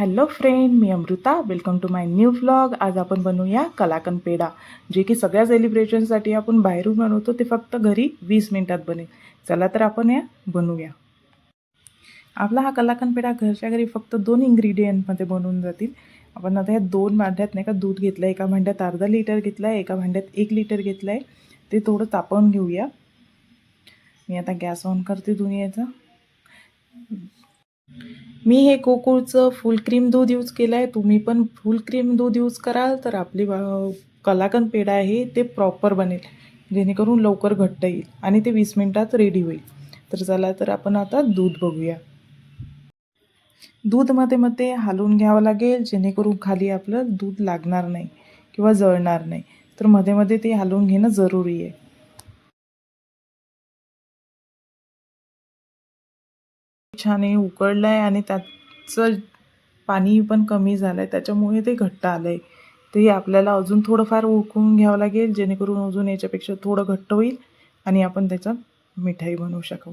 Hello friend, मी Amruta. Welcome to my new vlog. आज आपण बनवूया कलाकंद पेढा, जे की सगळ्या सेलिब्रेशनसाठी आपण बाहेरून बनवतो, ते फक्त घरी 20 मिनिटात बनेल. चला तर आपण या बनवूया. आपला हा कलाकंद पेढा घरच्या घरी फक्त 2 इन्ग्रेडियंटमध्ये बनवून जातील. आपण आता या 2 भांड्यात नाही का दूध घेतलं आहे. एका भांड्यात अर्धा लिटर घेतलं आहे, एका भांड्यात 1 लिटर घेतलं आहे. ते थोडं तापवून घेऊया. मी आता गॅस ऑन करते दुनियेचा. मी हे गोकुळचं फुल क्रीम दूध यूज केलं आहे. तुम्ही पण फुल क्रीम दूध यूज कराल तर आपली कलाकंद पेढा आहे ते प्रॉपर बनेल, जेणेकरून लवकर घट्ट येईल आणि ते 20 मिनिटात रेडी होईल. तर चला तर आपण आता दूध बघूया. दूध मध्ये मध्ये हलवून घ्यावं लागेल, जेणेकरून खाली आपलं दूध लागणार नाही किंवा जळणार नाही. तर मध्ये मध्ये ते हलवून घेणं जरुरी आहे. छान हे उकळलं आहे आणि त्याचं पाणी पण कमी झालं आहे, त्याच्यामुळे ते घट्ट आलं आहे. ते आपल्याला अजून थोडंफार उकळून घ्यावं लागेल, जेणेकरून अजून याच्यापेक्षा थोडं घट्ट होईल आणि आपण त्याचा मिठाई बनवू शकू.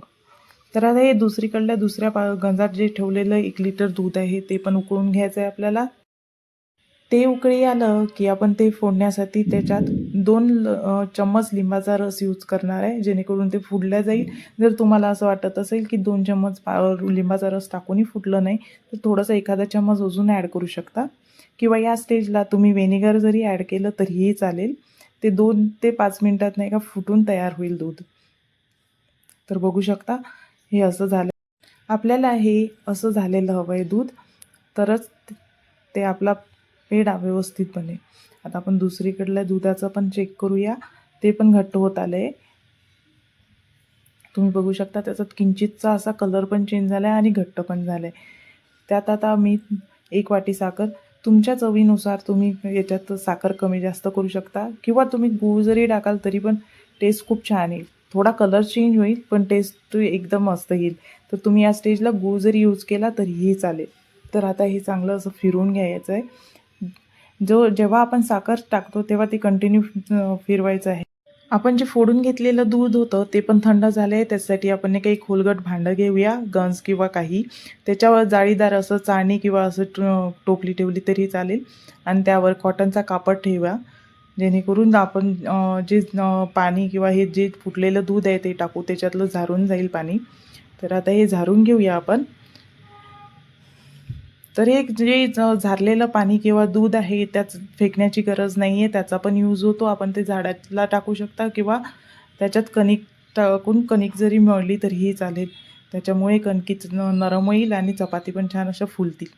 तर आता हे दुसरीकडल्या दुसऱ्या गंजात जे ठेवलेलं 1 लिटर दूध आहे ते पण उकळून घ्यायचं आहे आपल्याला. ते उकळी आलं की आपण ते फोडण्यासाठी त्याच्यात 2 चम्मच लिंबाचा रस यूज करणार आहे, जेणेकरून ते फुडल्या जाईल. जर तुम्हाला असं वाटत असेल की 2 चम्मच लिंबाचा रस टाकूनही फुटलं नाही, तर थोडंसं एखादा चम्मच अजून ॲड करू शकता, किंवा या स्टेजला तुम्ही व्हिनेगर जरी ॲड केलं तरीही चालेल. ते 2 ते 5 मिनिटात नाही का फुटून तयार होईल दूध. तर बघू शकता हे असं झालं. आपल्याला हे असं झालेलं हवं आहे दूध, तरच ते आपला पेढा व्यवस्थित बनेल. आता आपण दुसरीकडल्या दुधाचं पण चेक करूया. ते पण घट्ट होत आलं आहे. तुम्ही बघू शकता त्याच्यात किंचितचा असा कलर पण चेंज झाला आहे आणि घट्ट पण झालं आहे. त्यात आता मी 1 वाटी साखर, तुमच्या चवीनुसार तुम्ही याच्यात साखर कमी जास्त करू शकता, किंवा तुम्ही गूळ जरी टाकाल तरी पण टेस्ट खूप छान येईल. थोडा कलर चेंज होईल पण टेस्ट एकदम मस्त येईल. तर तुम्ही या स्टेजला गूळ जरी यूज केला तरीही चालेल. तर आता हे चांगलं असं फिरवून घ्यायचं आहे. जेव्हा आपण साखर टाकतो तेव्हा ते कंटिन्यू फिरवायचं आहे. आपण जे फोडून घेतलेलं दूध होतं ते पण थंड झालं आहे. त्याच्यासाठी आपण काही खोलगट भांडं घेऊया, गंज किंवा काही. त्याच्यावर जाळीदार असं चाळणी किंवा असं टोपली ठेवली तरी चालेल, आणि त्यावर कॉटनचा कापड ठेवा, जेणेकरून आपण जे पाणी किंवा हे जे फुटलेलं दूध आहे ते टाकू, त्याच्यातलं झारून जाईल पाणी. तर आता हे झारून घेऊया आपण. तर हे जे झारलेलं पाणी किंवा दूध आहे त्याच फेकण्याची गरज नाही आहे, त्याचा पण यूज होतो. आपण ते झाडाला टाकू शकता, किंवा त्याच्यात कणिक टाकून कणिक जरी मळली तरीही चालेल. त्याच्यामुळे कणकीच नरम होईल आणि चपाती पण छान अशा फुलतील.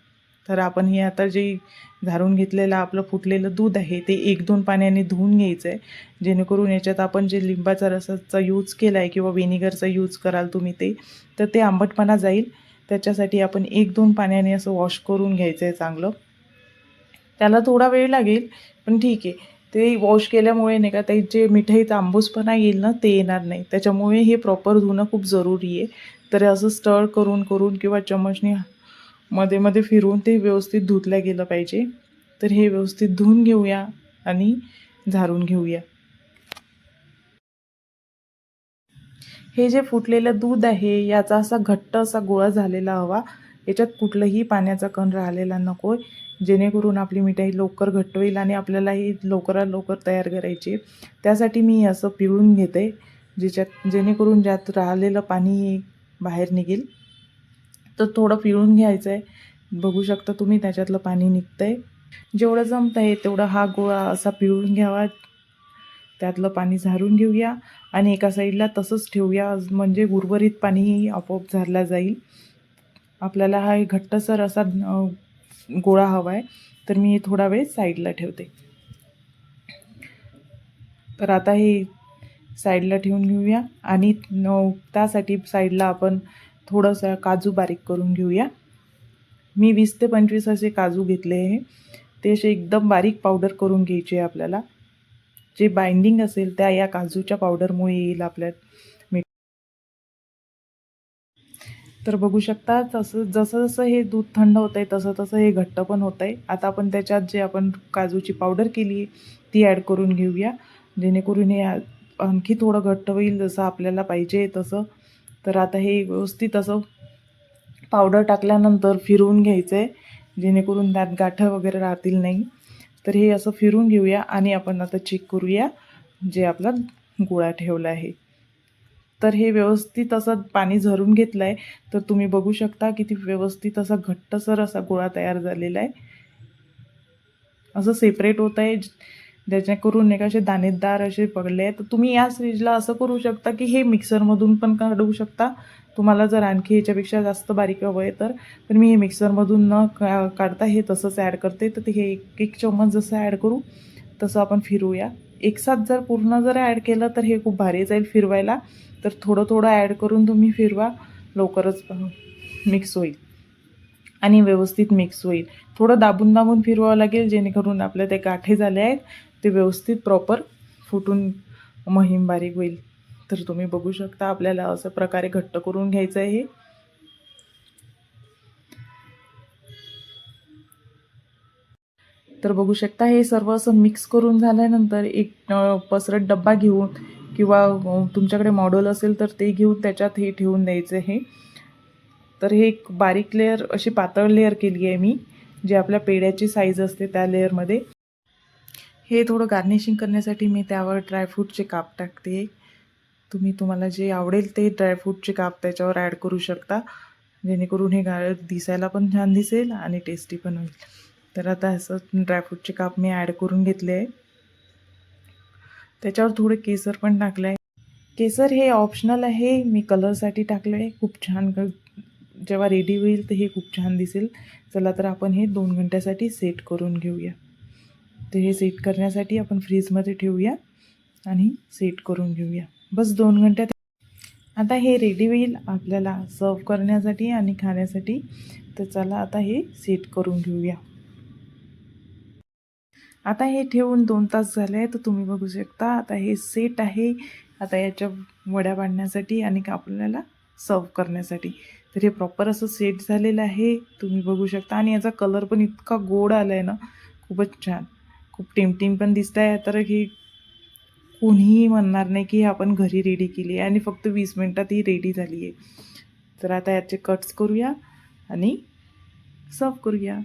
तर आपण हे आता जे झारून घेतलेलं आपलं फुटलेलं दूध आहे ते 1-2 पाण्याने धुवून घ्यायचं आहे, जेणेकरून याच्यात आपण जे लिंबाचा रसाचा यूज केला आहे किंवा व्हिनेगरचा यूज कराल तुम्ही तर ते आंबटपणा जाईल. त्याच्यासाठी आपण 1-2 पाण्याने असं वॉश करून घ्यायचं आहे चांगलं. त्याला थोडा वेळ लागेल पण ठीक आहे. ते वॉश केल्यामुळे नाही का ते जे मिठाईचा आंबूसपणा येईल ना ते येणार नाही. त्याच्यामुळे हे प्रॉपर धुणं खूप जरुरी आहे. तर असं स्टर करून करून किंवा चमचने मध्ये मध्ये फिरवून ते व्यवस्थित धुतलं गेलं पाहिजे. तर हे व्यवस्थित धुवून घेऊया आणि झारून घेऊया. हे जे फुटलेलं दूध आहे याचा असा घट्ट असा गोळा झालेला हवा. याच्यात कुठलंही पाण्याचा कण राहिलेला नको, जेणेकरून आपली मिठाई लवकर घट्ट होईल आणि आपल्याला ही लवकरात लवकर तयार करायची. त्यासाठी मी असं पिळून घेते, जेणेकरून ज्यात राहिलेलं पाणी बाहेर निघेल. तर थोडं पिळून घ्यायचं आहे. बघू शकता तुम्ही त्याच्यातलं पाणी निघतं आहे. जेवढं जमतं आहे तेवढा हा गोळा असा पिळून घ्यावा. त्यातलं पाणी झारून घेऊया आणि एका साईडला तसंच ठेवूया, म्हणजे उर्वरित पाणीही आपोआप झारला जाईल. आपल्याला हा घट्टसर असा गोळा हवा आहे, तर मी थोडा वेळ साईडला ठेवते. तर आता हे साईडला ठेवून घेऊया आणि त्यासाठी साईडला आपण थोडंसं काजू बारीक करून घेऊया. मी 20 ते 25 असे काजू घेतले आहे. ते असे एकदम बारीक पावडर करून घ्यायचे आहे आपल्याला. जे बाइंडिंग असेल त्या या काजूच्या पावडरमुळे येईल आपल्या मीठ. तर बघू शकता जसं जसं हे दूध थंड होतं आहे तसं तसं हे घट्ट पण होतं आहे. आता आपण त्याच्यात जे आपण काजूची पावडर केली ती ॲड करून घेऊया, जेणेकरून हे आणखी थोडं घट्ट होईल जसं आपल्याला पाहिजे तसं. तर आता हे व्यवस्थित असं पावडर टाकल्यानंतर फिरवून घ्यायचं आहे. जेणेकरून त्यात गाठं वगैरे राहतील नाही. तर हे असं फिरून घेऊया आणि आपण आता चेक करूया जे आपला गोळा ठेवला आहे. तर हे व्यवस्थित असं पाणी झरून घेतलं आहे. तर तुम्ही बघू शकता किती व्यवस्थित असा घट्टसर असा गोळा तयार झालेला आहे. असं सेपरेट होत आहे ज्याच्याकरून नाही का असे दाणेदार असे पडले आहे. तर तुम्ही या स्टेजला असं करू शकता की हे मिक्सरमधून पण काढू शकता. तुम्हाला जर आणखी ह्याच्यापेक्षा जास्त बारीक हवं आहे तर मी हे मिक्सरमधून न काढता हे तसंच ॲड करते. तर हे एक चम्मच जसं ॲड करू तसं आपण फिरवूया. एकसाथ जर पूर्ण जर ॲड केलं तर हे खूप भारी जाईल फिरवायला. तर थोडं थोडं ॲड करून तुम्ही फिरवा, लवकरच मिक्स होईल आणि व्यवस्थित मिक्स होईल. थोडं दाबून दाबून फिरवावं लागेल जेणेकरून आपल्या ते गाठे झाले आहेत ते व्यवस्थित प्रॉपर फुटून महीम बारीक होईल. तर तुम्ही बघू शकता आपल्याला असं प्रकारे घट्ट करून घ्यायचं आहे हे. तर बघू शकता हे सर्व असं मिक्स करून झाल्यानंतर एक पसरट डब्बा घेऊन किंवा तुमच्याकडे मॉडेल असेल तर ते घेऊन त्याच्यात हे ठेवून द्यायचं आहे. तर हे एक बारीक लेअर अशी पातळ लेअर केली आहे मी, जे आपल्या पेढ्याची साईज असते त्या लेअरमध्ये. हे थोडं गार्निशिंग करण्यासाठी मी त्यावर ड्रायफ्रूटचे काप टाकते. तुम्हाला जे आवडेल ते ड्रायफ्रूटचे काप त्याच्यावर ॲड करू शकता, जेणेकरून हे दिसायला पण छान दिसेल आणि टेस्टी पण होईल. तर आता असं ड्रायफ्रूटचे काप मी ॲड करून घेतले आहे. त्याच्यावर थोडे केसर पण टाकलं आहे. केसर हे ऑप्शनल आहे, मी कलरसाठी टाकलं आहे. खूप छान जेव्हा रेडी होईल तर हे खूप छान दिसेल. चला तर आपण हे 2 घंट्यासाठी सेट करून घेऊया. तर हे सेट करण्यासाठी आपण फ्रीजमध्ये ठेवूया आणि सेट करून घेऊया. बस 2 घंट्यात आता हे रेडी होईल आपल्याला सर्व करण्यासाठी आणि खाण्यासाठी. तर चला आता हे सेट करून घेऊया. आता हे ठेवून 2 तास झाले आहे. तर तुम्ही बघू शकता आता हे सेट आहे. आता याच्या वड्या पाडण्यासाठी आणि आपल्याला सर्व करण्यासाठी. तर हे प्रॉपर असं सेट झालेलं आहे, तुम्ही बघू शकता. आणि याचा कलर पण इतका गोड आला आहे ना, खूपच छान, खूप टेम्पटिंग पण दिसत आहे. तर ही कोणीही म्हणणार नाही की आपण घरी रेडी केली आहे आणि फक्त 20 मिनटात ही रेडी झाली आहे. तर आता याचे कट्स करूया आणि सर्व करूया.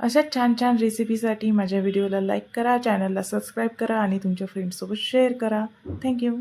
अशा छान छान रेसिपीसाठी माझ्या व्हिडिओला लाईक करा, चॅनलला सबस्क्राईब करा आणि तुमच्या फ्रेंड्ससोबत शेअर करा. थँक्यू.